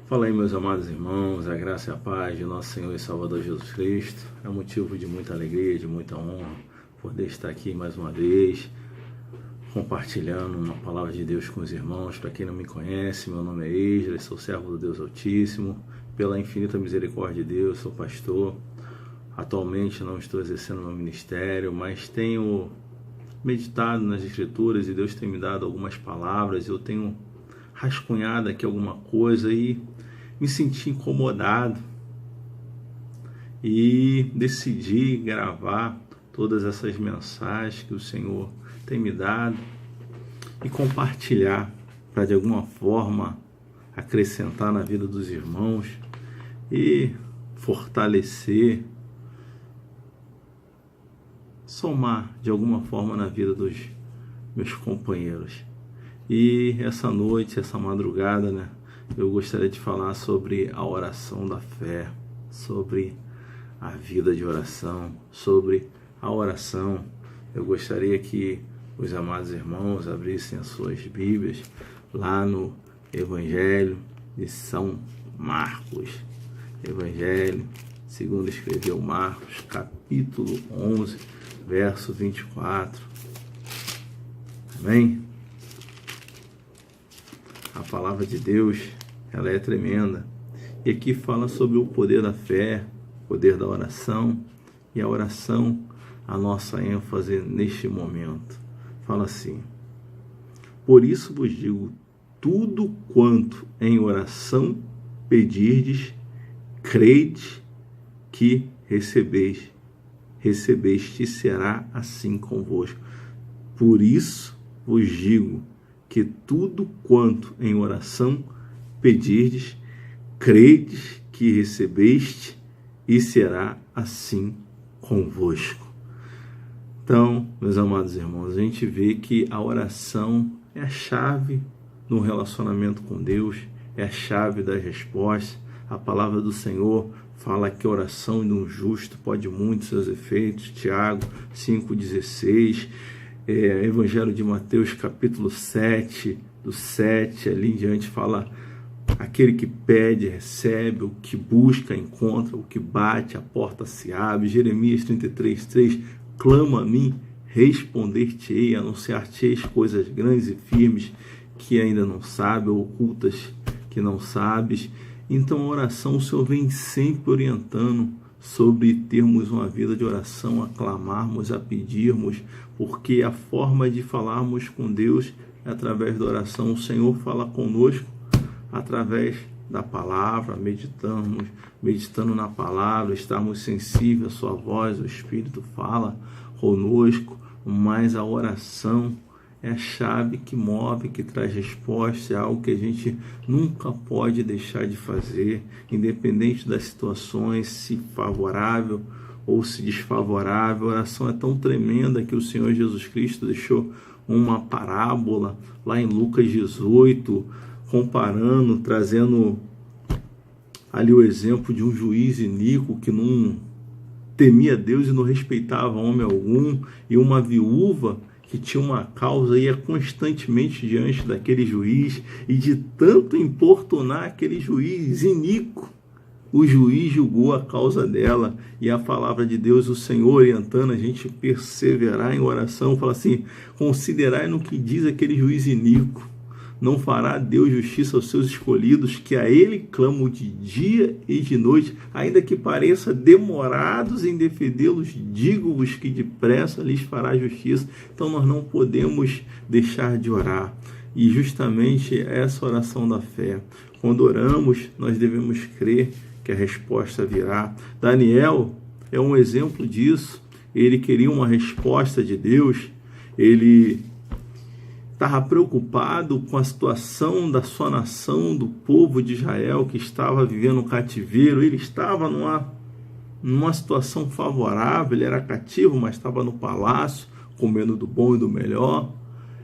Fala aí, meus amados irmãos, a graça e a paz de nosso Senhor e Salvador Jesus Cristo. É um motivo de muita alegria, de muita honra poder estar aqui mais uma vez, compartilhando uma palavra de Deus com os irmãos. Para quem não me conhece, meu nome é Esdras, sou servo do Deus Altíssimo. Pela infinita misericórdia de Deus, sou pastor. Atualmente não estou exercendo meu ministério, mas tenho meditado nas Escrituras e Deus tem me dado algumas palavras. Eu tenho rascunhado aqui alguma coisa e me senti incomodado e decidi gravar todas essas mensagens que o Senhor tem me dado e compartilhar para de alguma forma acrescentar na vida dos irmãos e fortalecer, somar de alguma forma na vida dos meus companheiros. E essa noite, essa madrugada, eu gostaria de falar sobre a oração da fé, sobre a vida de oração, sobre a oração. Eu gostaria que os amados irmãos abrissem as suas Bíblias lá no Evangelho de São Marcos. Evangelho, segundo escreveu Marcos, capítulo 11, verso 24. Amém? A palavra de Deus, ela é tremenda. E aqui fala sobre o poder da fé, o poder da oração. E a oração, a nossa ênfase neste momento. Fala assim: por isso vos digo, tudo quanto em oração pedirdes, crede que recebeste será assim convosco. Por isso vos digo que tudo quanto em oração pedirdes, credes que recebeste e será assim convosco. Então, meus amados irmãos, a gente vê que a oração é a chave no relacionamento com Deus, é a chave das respostas. A palavra do Senhor fala que a oração de um justo pode muito seus efeitos. Tiago 5,16. Evangelho de Mateus, capítulo 7, do 7 ali em diante, fala: aquele que pede, recebe, o que busca, encontra, o que bate, a porta se abre. Jeremias 33,3, clama a mim, responder-te-ei, anunciar-te-ei coisas grandes e firmes que ainda não sabes, ou ocultas que não sabes. Então a oração, o Senhor vem sempre orientando sobre termos uma vida de oração, a clamarmos, a pedirmos, porque a forma de falarmos com Deus é através da oração. O Senhor fala conosco através da palavra, meditando na palavra, estarmos sensíveis à sua voz, o Espírito fala conosco, mas a oração é a chave que move, que traz resposta, é algo que a gente nunca pode deixar de fazer, independente das situações, se favorável ou se desfavorável. A oração é tão tremenda que o Senhor Jesus Cristo deixou uma parábola lá em Lucas 18, comparando, trazendo ali o exemplo de um juiz iníquo que não temia Deus e não respeitava homem algum, e uma viúva que tinha uma causa, ia constantemente diante daquele juiz, e de tanto importunar aquele juiz iníquo, o juiz julgou a causa dela. E a palavra de Deus, o Senhor orientando a gente perseverar em oração, fala assim: considerai no que diz aquele juiz iníquo. Não fará Deus justiça aos seus escolhidos, que a Ele clamam de dia e de noite, ainda que pareça demorados em defendê-los, digo-vos que depressa lhes fará justiça. Então nós não podemos deixar de orar. E justamente essa oração da fé. Quando oramos, nós devemos crer que a resposta virá. Daniel é um exemplo disso. Ele queria uma resposta de Deus. Ele estava preocupado com a situação da sua nação, do povo de Israel que estava vivendo um cativeiro. Ele estava numa situação favorável, ele era cativo, mas estava no palácio, comendo do bom e do melhor.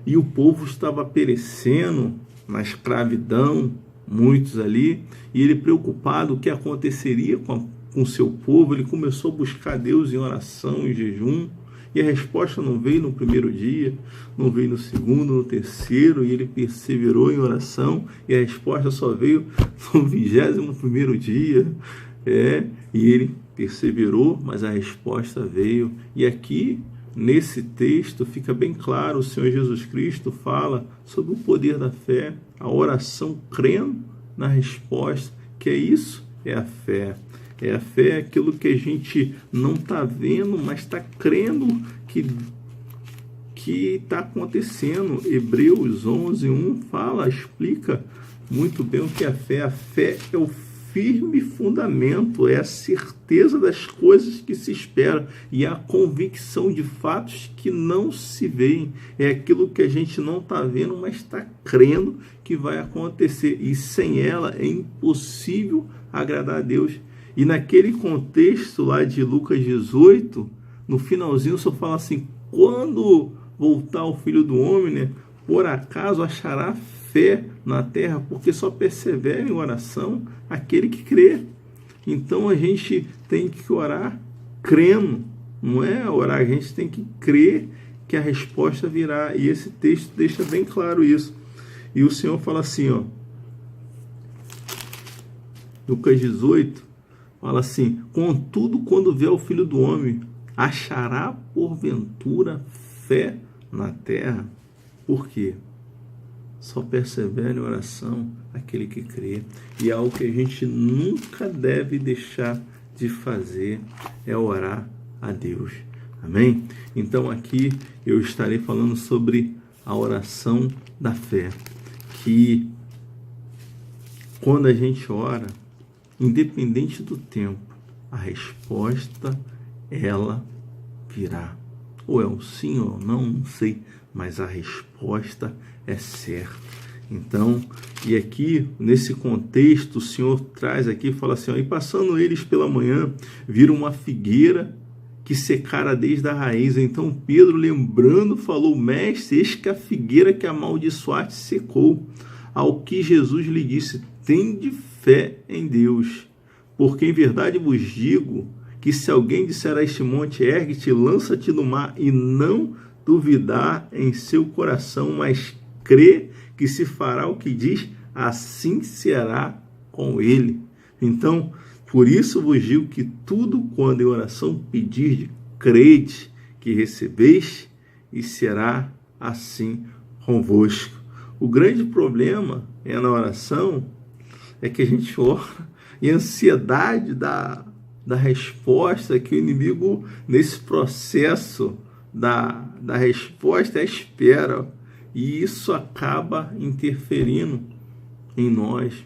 E o povo estava perecendo na escravidão, muitos ali. E ele, preocupado o que aconteceria com o seu povo, ele começou a buscar Deus em oração e jejum. E a resposta não veio no primeiro dia, não veio no segundo, no terceiro, e ele perseverou em oração, e a resposta só veio no 21º dia, e ele perseverou, mas a resposta veio. E aqui, nesse texto, fica bem claro, o Senhor Jesus Cristo fala sobre o poder da fé, a oração crendo na resposta, que é isso, é a fé. A fé é aquilo que a gente não está vendo, mas está crendo que está acontecendo. Hebreus 11:1 explica muito bem o que é a fé. A fé é o firme fundamento, é a certeza das coisas que se espera e a convicção de fatos que não se veem. É aquilo que a gente não está vendo, mas está crendo que vai acontecer. E sem ela é impossível agradar a Deus. E naquele contexto lá de Lucas 18, no finalzinho só fala assim, quando voltar o Filho do Homem, por acaso achará fé na terra? Porque só persevera em oração aquele que crê. Então a gente tem que orar crendo, não é orar, a gente tem que crer que a resposta virá. E esse texto deixa bem claro isso. E o Senhor fala assim, Lucas 18, fala assim, contudo, quando vier o Filho do Homem, achará porventura fé na terra? Por quê? Só persevera em oração aquele que crê. E é algo que a gente nunca deve deixar de fazer, é orar a Deus. Amém? Então aqui eu estarei falando sobre a oração da fé. Que quando a gente ora, independente do tempo, a resposta, ela virá. Ou é um sim ou não sei, mas a resposta é certa. Então, e aqui, nesse contexto, o Senhor traz aqui, fala assim, e passando eles pela manhã, viram uma figueira que secara desde a raiz. Então Pedro, lembrando, falou, mestre, eis que a figueira que amaldiçoaste secou. Ao que Jesus lhe disse, tende fé em Deus, porque em verdade vos digo que se alguém disser a este monte, ergue-te, lança-te no mar, e não duvidar em seu coração, mas crê que se fará o que diz, assim será com ele. Então, por isso vos digo que tudo quando em oração pedirdes, crede que recebeis, e será assim convosco. O grande problema na oração é que a gente ora e a ansiedade da resposta, que o inimigo, nesse processo da resposta, espera. E isso acaba interferindo em nós.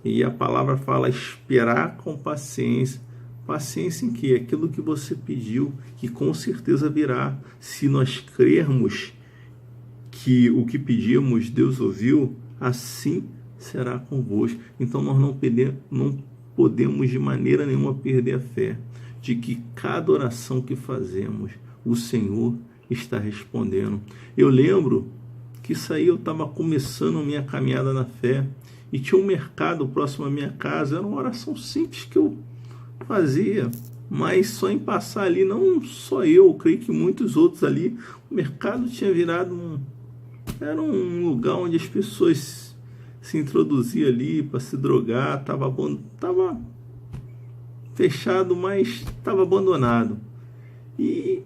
E a palavra fala esperar com paciência. Paciência em que? Aquilo que você pediu, que com certeza virá. Se nós crermos que o que pedimos Deus ouviu, assim será convosco. Então nós não podemos de maneira nenhuma perder a fé de que cada oração que fazemos, o Senhor está respondendo. Eu lembro que isso aí eu estava começando a minha caminhada na fé e tinha um mercado próximo à minha casa. Era uma oração simples que eu fazia, mas só em passar ali, não só eu creio que muitos outros ali, o mercado tinha virado era um lugar onde as pessoas se introduziam ali para se drogar, estava fechado, mas estava abandonado. E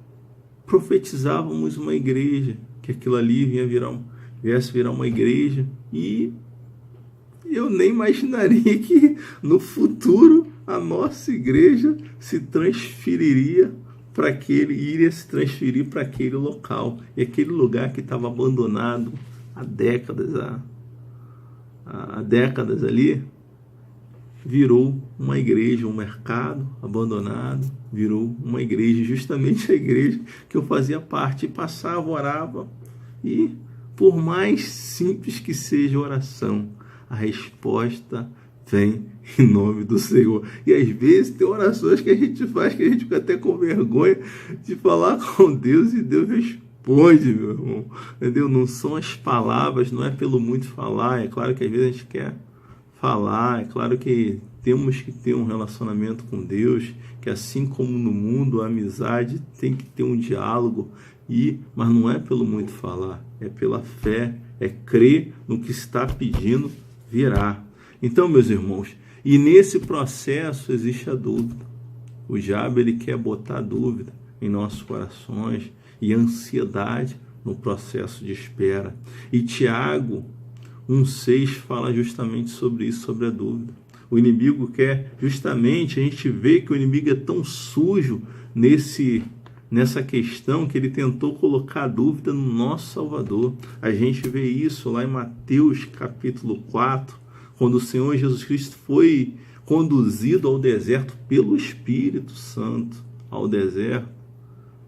profetizávamos uma igreja, que aquilo ali viesse virar uma igreja, e eu nem imaginaria que no futuro a nossa igreja se transferiria iria se transferir para aquele local. E aquele lugar que estava abandonado há décadas ali, virou uma igreja, um mercado abandonado, virou uma igreja, justamente a igreja que eu fazia parte, passava, orava, e por mais simples que seja a oração, a resposta vem em nome do Senhor. E às vezes tem orações que a gente faz que a gente fica até com vergonha de falar com Deus, e Deus responde, meu irmão. Entendeu? Não são as palavras, não é pelo muito falar. É claro que às vezes a gente quer falar. É claro que temos que ter um relacionamento com Deus, que assim como no mundo, a amizade tem que ter um diálogo, mas não é pelo muito falar, é pela fé, é crer no que está pedindo virá. Então, meus irmãos, e nesse processo existe a dúvida. O diabo, ele quer botar dúvida em nossos corações e ansiedade no processo de espera. E Tiago 1,6 fala justamente sobre isso, sobre a dúvida. O inimigo quer justamente, a gente vê que o inimigo é tão sujo nessa questão que ele tentou colocar a dúvida no nosso Salvador. A gente vê isso lá em Mateus capítulo 4, quando o Senhor Jesus Cristo foi conduzido ao deserto pelo Espírito Santo, ao deserto.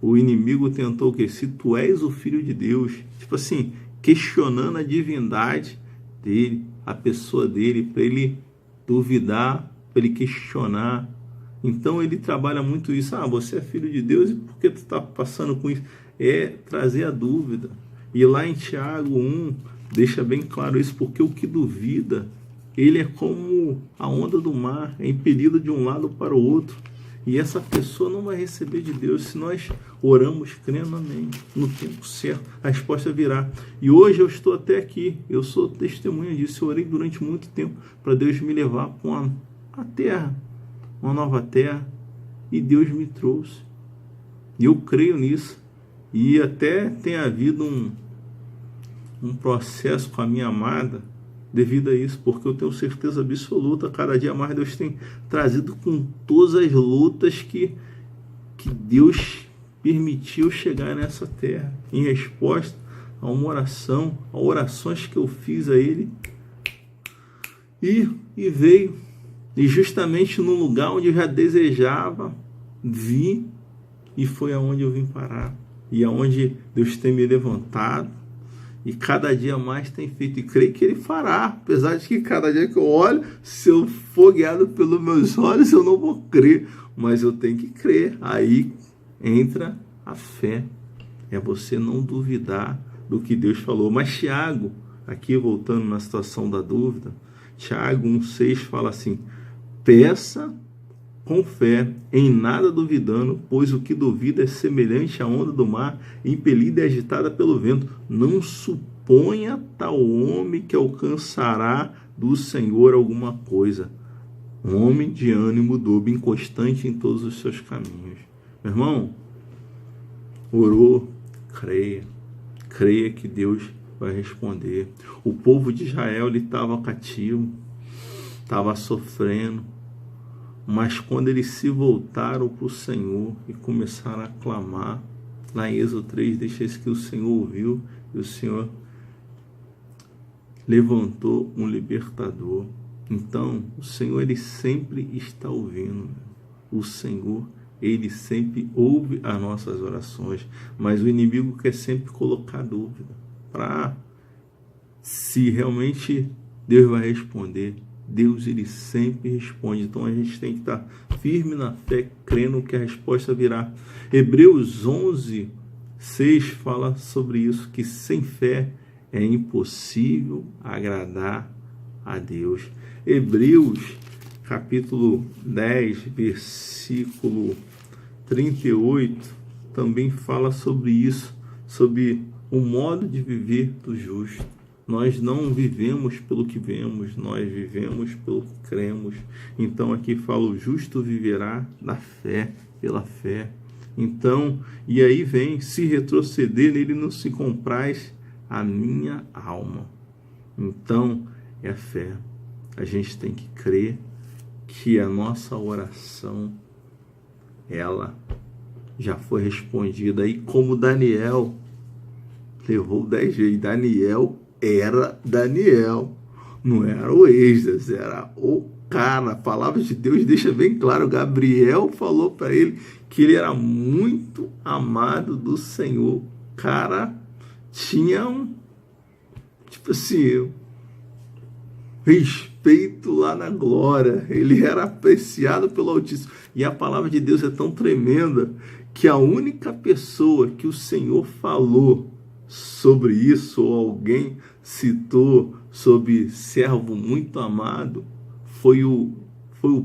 O inimigo tentou o quê? Se tu és o Filho de Deus, tipo assim, questionando a divindade dele, a pessoa dele, para ele duvidar, para ele questionar. Então ele trabalha muito isso. Você é filho de Deus e por que tu está passando com isso? É trazer a dúvida. E lá em Tiago 1, deixa bem claro isso, porque o que duvida, ele é como a onda do mar, é impelido de um lado para o outro. E essa pessoa não vai receber de Deus se nós oramos crendo, amém. No tempo certo, a resposta virá. E hoje eu estou até aqui, eu sou testemunha disso. Eu orei durante muito tempo para Deus me levar para a terra, uma nova terra, e Deus me trouxe. E eu creio nisso. E até tem havido um processo com a minha amada devido a isso, porque eu tenho certeza absoluta, cada dia mais Deus tem trazido com todas as lutas que Deus permitiu chegar nessa terra, em resposta a uma oração, a orações que eu fiz a Ele, e veio, e justamente no lugar onde eu já desejava, vi, e foi aonde eu vim parar, e aonde Deus tem me levantado, e cada dia mais tem feito, e creio que Ele fará, apesar de que cada dia que eu olho, se eu for guiado pelos meus olhos, eu não vou crer, mas eu tenho que crer. Aí entra a fé, é você não duvidar do que Deus falou. Mas Tiago, aqui voltando na situação da dúvida, Tiago 1,6 fala assim: peça com fé, em nada duvidando, pois o que duvida é semelhante à onda do mar, impelida e agitada pelo vento. Não suponha tal homem que alcançará do Senhor alguma coisa. Um homem de ânimo dobre, inconstante em todos os seus caminhos. Meu irmão, orou, creia que Deus vai responder. O povo de Israel, ele estava cativo, estava sofrendo, mas quando eles se voltaram para o Senhor e começaram a clamar, lá em Êxodo 3, deixa isso que o Senhor ouviu, e o Senhor levantou um libertador. Então, o Senhor, Ele sempre está ouvindo. O Senhor, Ele sempre ouve as nossas orações, mas o inimigo quer sempre colocar dúvida, para se realmente Deus vai responder. Deus, Ele sempre responde. Então a gente tem que estar firme na fé, crendo que a resposta virá. Hebreus 11:6 fala sobre isso, que sem fé é impossível agradar a Deus. Hebreus capítulo 10, versículo 38 também fala sobre isso, sobre o modo de viver do justo. Nós não vivemos pelo que vemos, nós vivemos pelo que cremos. Então aqui fala: o justo viverá da fé, pela fé. Então, e aí vem: se retroceder, nele não se compraz a minha alma. Então, é a fé. A gente tem que crer que a nossa oração, ela já foi respondida. E como Daniel levou 10 vezes, Daniel era Daniel, não era o Esdras, era o cara. A palavra de Deus deixa bem claro, Gabriel falou para ele que ele era muito amado do Senhor. O cara tinha respeito lá na glória, ele era apreciado pelo Altíssimo. E a palavra de Deus é tão tremenda que a única pessoa que o Senhor falou sobre isso, ou alguém citou sobre servo muito amado, foi o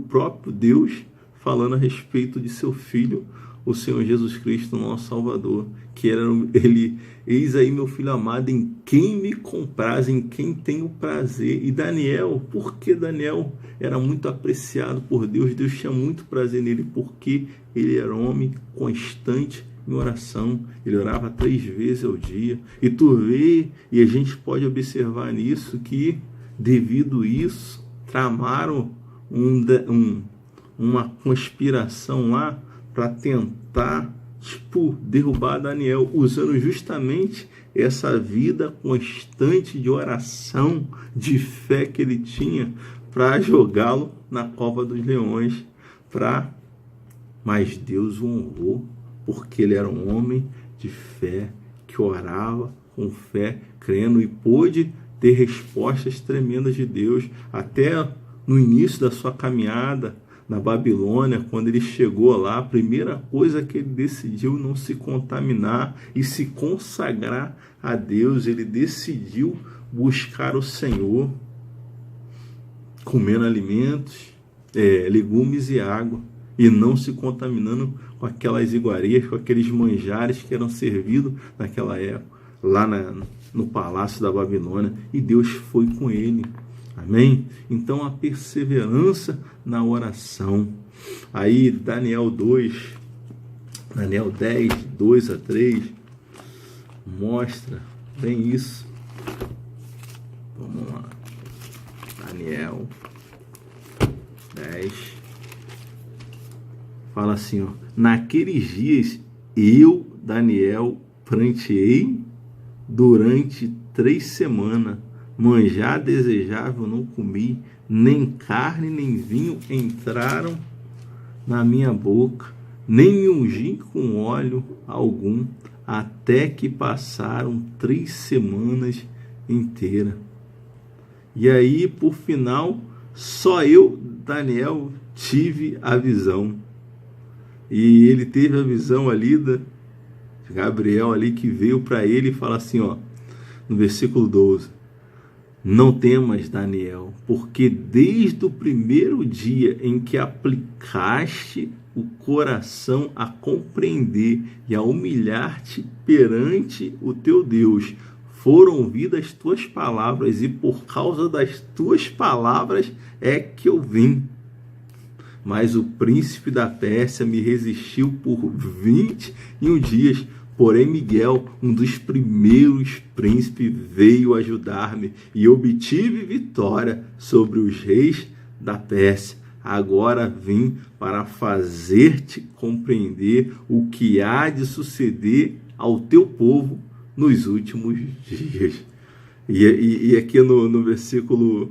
próprio Deus falando a respeito de seu Filho, o Senhor Jesus Cristo, nosso Salvador, que era ele: eis aí meu Filho amado, em quem me compraz, em quem tenho prazer. E Daniel, por que Daniel era muito apreciado por Deus? Deus tinha muito prazer nele, porque ele era um homem constante em oração. Ele orava 3 vezes ao dia. E tu vê, e a gente pode observar nisso, que devido a isso, tramaram uma conspiração lá para tentar derrubar Daniel, usando justamente essa vida constante de oração, de fé que ele tinha, para jogá-lo na cova dos leões. Mas Deus o honrou, porque ele era um homem de fé, que orava com fé, crendo, e pôde ter respostas tremendas de Deus. Até no início da sua caminhada na Babilônia, quando ele chegou lá, a primeira coisa que ele decidiu não se contaminar e se consagrar a Deus. Ele decidiu buscar o Senhor, comendo alimentos, legumes e água, e não se contaminando com aquelas iguarias, com aqueles manjares que eram servidos naquela época, lá no palácio da Babilônia. E Deus foi com ele. Amém? Então, a perseverança na oração. Aí, Daniel 10, 2 a 3, mostra bem isso. Vamos lá. Daniel 10. Fala assim, ó: naqueles dias, eu, Daniel, pranteei durante 3 semanas. Manjar desejável não comi, nem carne nem vinho entraram na minha boca, nem me ungi com óleo algum, até que passaram 3 semanas inteiras. E aí, por final, só eu, Daniel, tive a visão. E ele teve a visão ali da Gabriel ali, que veio para ele e fala assim, ó, no versículo 12: não temas, Daniel, porque desde o primeiro dia em que aplicaste o coração a compreender e a humilhar-te perante o teu Deus, foram ouvidas as tuas palavras, e por causa das tuas palavras é que eu vim. Mas o príncipe da Pérsia me resistiu por 21 dias. Porém, Miguel, um dos primeiros príncipes, veio ajudar-me e obtive vitória sobre os reis da Pérsia. Agora vim para fazer-te compreender o que há de suceder ao teu povo nos últimos dias. E aqui no versículo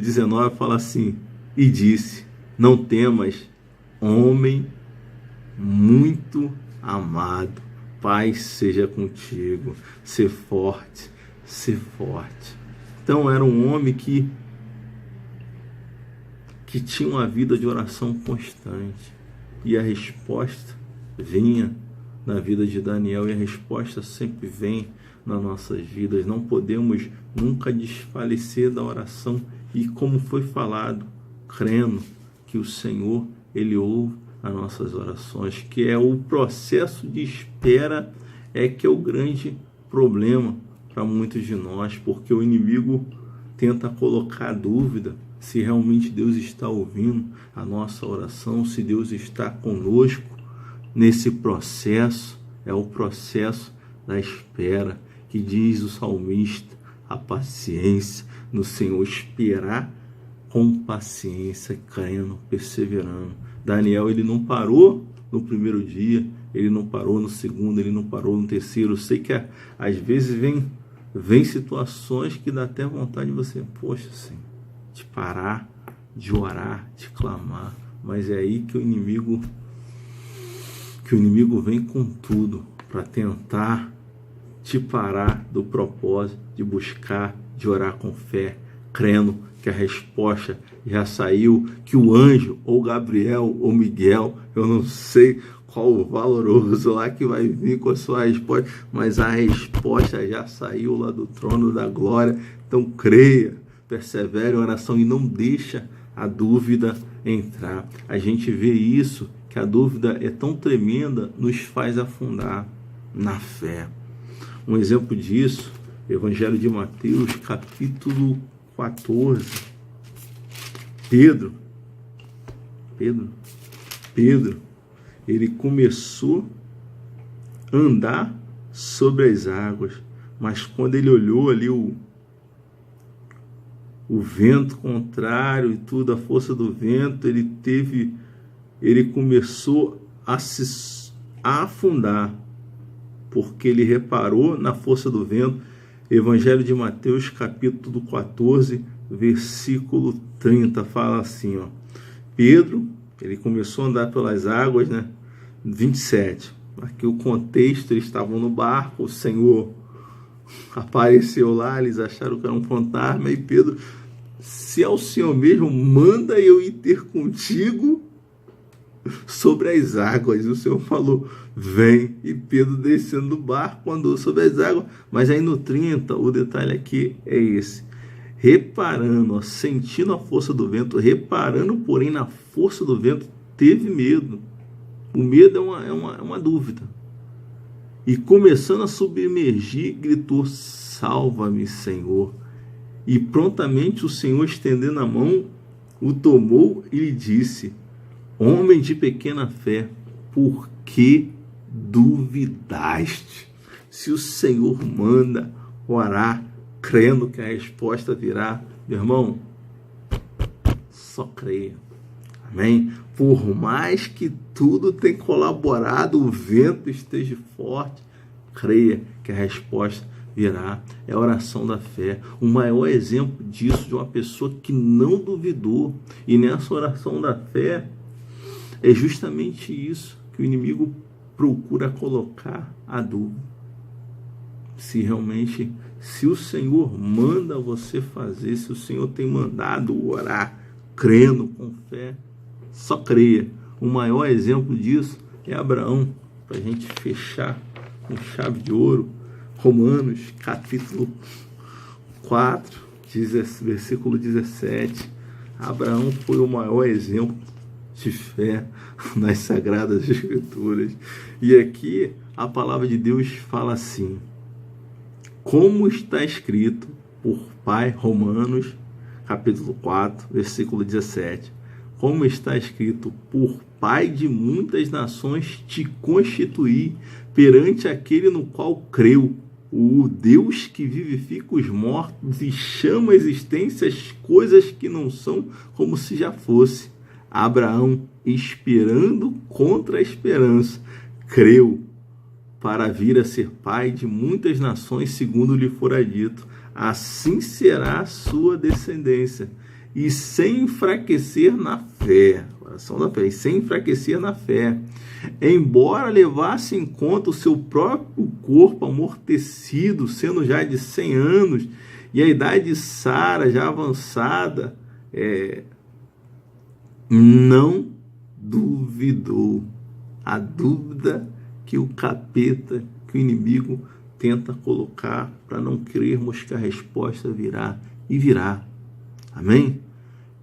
19 fala assim: e disse: não temas, homem muito amado, paz seja contigo, ser forte, ser forte. Então era um homem que tinha uma vida de oração constante, e a resposta vinha na vida de Daniel, e a resposta sempre vem nas nossas vidas. Não podemos nunca desfalecer da oração, e como foi falado, crendo que o Senhor, Ele ouve as nossas orações, que é o processo de espera, que é o grande problema para muitos de nós, porque o inimigo tenta colocar dúvida se realmente Deus está ouvindo a nossa oração, se Deus está conosco nesse processo. É o processo da espera, que diz o salmista: a paciência no Senhor, esperar com paciência, crendo, perseverando. Daniel, ele não parou no primeiro dia, ele não parou no segundo, ele não parou no terceiro. Eu sei que às vezes vem situações que dá até vontade de você, poxa, assim, de parar, de orar, de clamar. Mas é aí que o inimigo vem com tudo para tentar te parar do propósito de buscar, de orar com fé, crendo que a resposta já saiu, que o anjo, ou Gabriel, ou Miguel, eu não sei qual o valoroso lá que vai vir com a sua resposta, mas a resposta já saiu lá do trono da glória. Então creia, persevere em oração e não deixa a dúvida entrar. A gente vê isso, que a dúvida é tão tremenda, nos faz afundar na fé. Um exemplo disso, Evangelho de Mateus, capítulo 14. Pedro, ele começou a andar sobre as águas, mas quando ele olhou ali o vento contrário e tudo, a força do vento, ele começou a se afundar, porque ele reparou na força do vento. Evangelho de Mateus, capítulo 14, versículo 30, fala assim, ó. Pedro, ele começou a andar pelas águas, né? 27. Aqui o contexto, eles estavam no barco, o Senhor apareceu lá, eles acharam que era um fantasma, e Pedro, se é o Senhor mesmo, manda eu ir ter contigo sobre as águas. E o Senhor falou, vem. E Pedro, descendo do barco, andou sobre as águas. Mas aí no 30, o detalhe aqui é esse. Reparando, ó, sentindo a força do vento, reparando, porém, na força do vento, teve medo. O medo é uma dúvida. E começando a submergir, gritou, salva-me, Senhor. E prontamente o Senhor, estendendo a mão, o tomou e lhe disse, homem de pequena fé, por que duvidaste? Se o Senhor manda orar, crendo que a resposta virá, meu irmão, só creia. Amém? Por mais que tudo tenha colaborado, o vento esteja forte, creia que a resposta virá. É a oração da fé. O maior exemplo disso, de uma pessoa que não duvidou. E nessa oração da fé, é justamente isso que o inimigo procura colocar a dúvida. Se o Senhor manda você fazer, se o Senhor tem mandado orar, crendo com fé, só creia. O maior exemplo disso é Abraão. Para a gente fechar com chave de ouro, Romanos, capítulo 4, versículo 17. Abraão foi o maior exemplo de fé nas Sagradas Escrituras. E aqui a palavra de Deus fala assim, como está escrito por Pai, Romanos, capítulo 4, versículo 17. Como está escrito, por Pai de muitas nações te constituí perante aquele no qual creu, o Deus que vivifica os mortos e chama a existência as coisas que não são como se já fosse. Abraão, esperando contra a esperança, creu para vir a ser pai de muitas nações, segundo lhe fora dito. Assim será a sua descendência. E sem enfraquecer na fé, oração da fé, e sem enfraquecer na fé, embora levasse em conta o seu próprio corpo amortecido, sendo já de 100 anos, e a idade de Sara já avançada, não duvidou. A dúvida que o capeta, que o inimigo tenta colocar para não crermos que a resposta virá, e virá. Amém?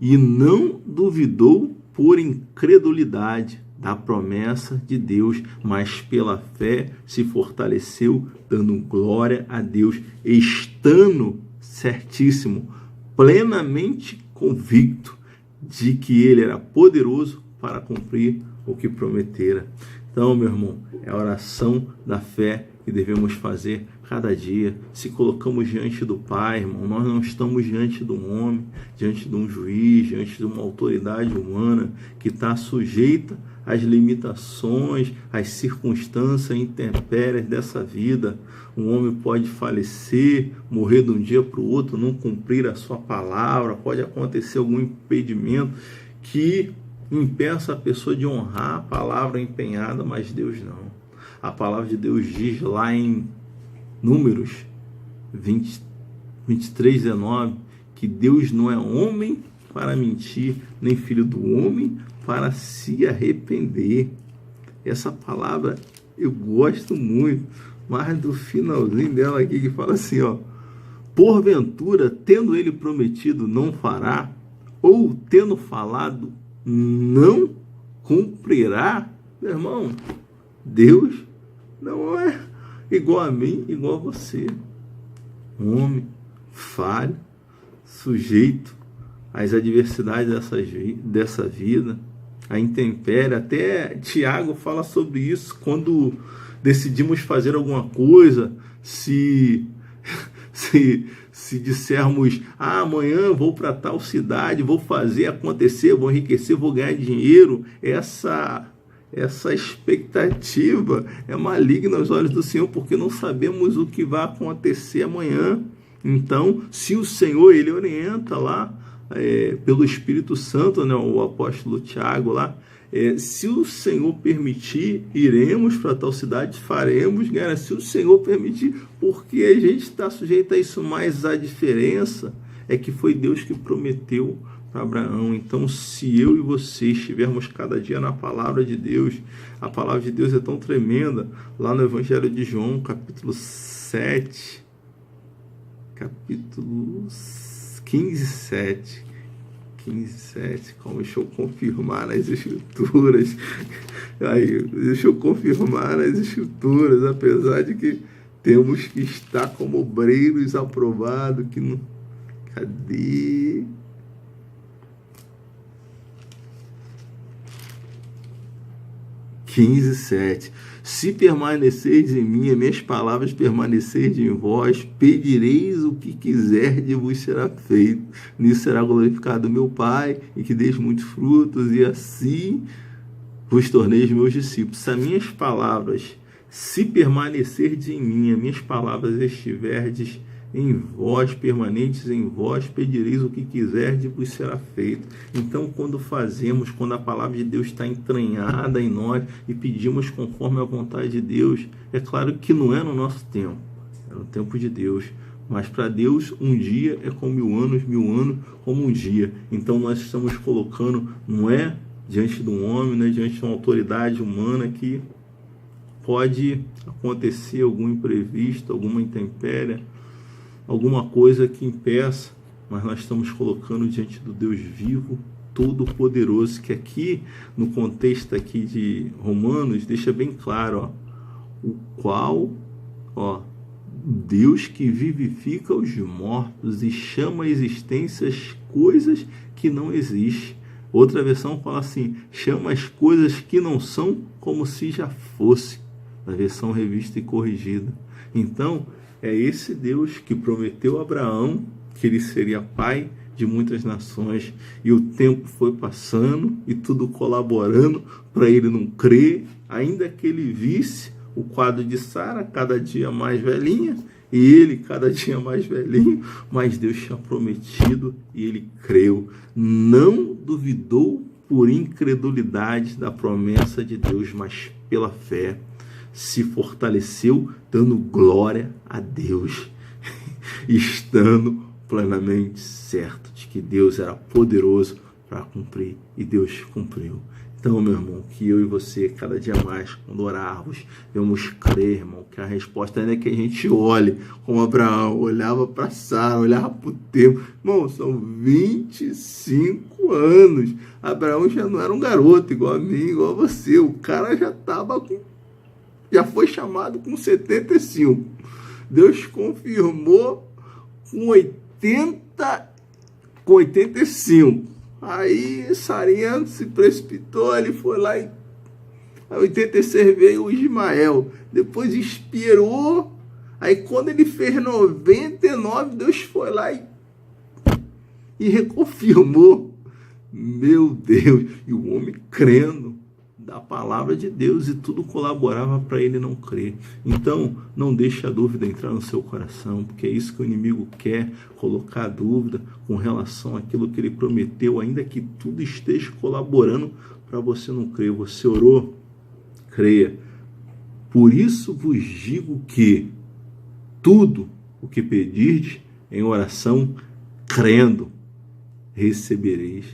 E não duvidou por incredulidade da promessa de Deus, mas pela fé se fortaleceu, dando glória a Deus, estando certíssimo, plenamente convicto de que ele era poderoso para cumprir o que prometera. Então, meu irmão, é a oração da fé que devemos fazer cada dia. Se colocamos diante do Pai, irmão, nós não estamos diante de um homem, diante de um juiz, diante de uma autoridade humana que está sujeita às limitações, às circunstâncias intempéries dessa vida. Um homem pode falecer, morrer de um dia para o outro, não cumprir a sua palavra, pode acontecer algum impedimento que impeça a pessoa de honrar a palavra empenhada, mas Deus não. A palavra de Deus diz lá em Números 23, 19, que Deus não é homem para mentir, nem filho do homem para se arrepender. Essa palavra eu gosto muito, mas do finalzinho dela aqui que fala assim, ó: porventura, tendo ele prometido, não fará, ou tendo falado, não cumprirá. Meu irmão, Deus não é igual a mim, igual a você. Homem, falho, sujeito às adversidades dessa vida, a intempérie. Até Tiago fala sobre isso quando decidimos fazer alguma coisa. Se dissermos, amanhã vou para tal cidade, vou fazer acontecer, vou enriquecer, vou ganhar dinheiro, essa expectativa é maligna aos olhos do Senhor, porque não sabemos o que vai acontecer amanhã. Então, se o Senhor, ele orienta lá, pelo Espírito Santo, né, o apóstolo Tiago lá, se o Senhor permitir, iremos para tal cidade, faremos, cara, se o Senhor permitir, porque a gente está sujeito a isso, mas a diferença é que foi Deus que prometeu para Abraão. Então, se eu e você estivermos cada dia na palavra de Deus, a palavra de Deus é tão tremenda, lá no Evangelho de João, capítulo 7, capítulo 15, 7, deixa eu confirmar nas escrituras, deixa eu confirmar nas escrituras, apesar de que temos que estar como obreiros aprovados, que não... Cadê? 15:7. Se permanecerdes em mim, as minhas palavras permanecerdes em vós, pedireis o que quiserdes e vos será feito. Nisso será glorificado meu Pai, e que deis muitos frutos, e assim vos torneis meus discípulos. Se as minhas palavras, se permanecerdes em mim, as minhas palavras estiverdes em vós, permanentes em vós, pedireis o que quiserdes e vos será feito. Então, quando a palavra de Deus está entranhada em nós e pedimos conforme a vontade de Deus, é claro que não é no nosso tempo, é no tempo de Deus. Mas para Deus, um dia é como 1000 anos, 1000 anos como um dia. Então, nós estamos colocando, não é diante de um homem, não é diante de uma autoridade humana, que pode acontecer algum imprevisto, alguma intempérie, alguma coisa que impeça, mas nós estamos colocando diante do Deus vivo, todo-poderoso, que aqui, no contexto aqui de Romanos, deixa bem claro, o qual, Deus que vivifica os mortos e chama à existência as coisas que não existem. Outra versão fala assim, chama as coisas que não são como se já fosse, na versão revista e corrigida. Então, é esse Deus que prometeu a Abraão que ele seria pai de muitas nações, e o tempo foi passando e tudo colaborando para ele não crer, ainda que ele visse o quadro de Sara cada dia mais velhinha e ele cada dia mais velhinho, mas Deus tinha prometido e ele creu, não duvidou por incredulidade da promessa de Deus, mas pela fé se fortaleceu, dando glória a Deus, estando plenamente certo de que Deus era poderoso para cumprir, e Deus cumpriu. Então, meu irmão, que eu e você, cada dia mais, quando orarmos, vamos crer, irmão, que a resposta ainda é que a gente olhe, como Abraão olhava para Sara, olhava para o tempo. Irmão, são 25 anos. Abraão já não era um garoto igual a mim, igual a você. O cara já foi chamado com 75. Deus confirmou com 85. Aí Sarinha se precipitou, ele foi lá e em 86 veio o Ismael. Depois esperou. Aí quando ele fez 99, Deus foi lá e reconfirmou. Meu Deus! E o homem crendo da palavra de Deus, e tudo colaborava para ele não crer. Então, não deixe a dúvida entrar no seu coração, porque é isso que o inimigo quer, colocar a dúvida com relação àquilo que ele prometeu, ainda que tudo esteja colaborando para você não crer. Você orou? Creia. Por isso vos digo que tudo o que pedirdes em oração, crendo, recebereis.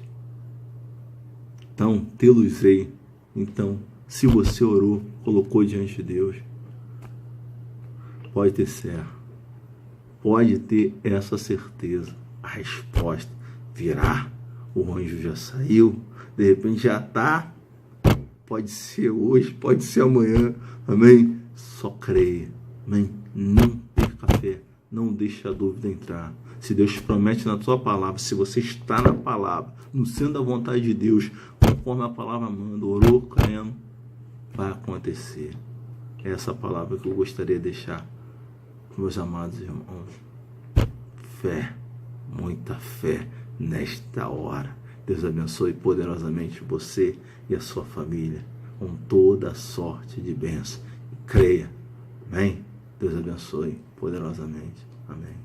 Então, tê-los-ei. Então, Se você orou, colocou diante de Deus, pode ter certo. Pode ter essa certeza. A resposta virá. O anjo já saiu. De repente já está. Pode ser hoje, pode ser amanhã. Amém? Só creia. Amém? Não perca a fé. Não deixe a dúvida entrar. Se Deus promete na sua palavra, se você está na palavra, no centro da vontade de Deus, conforme a palavra manda, orou, crendo, vai acontecer. É essa palavra que eu gostaria de deixar com meus amados irmãos. Fé, muita fé nesta hora. Deus abençoe poderosamente você e a sua família com toda a sorte de bênção. Creia. Amém? Deus abençoe poderosamente. Amém.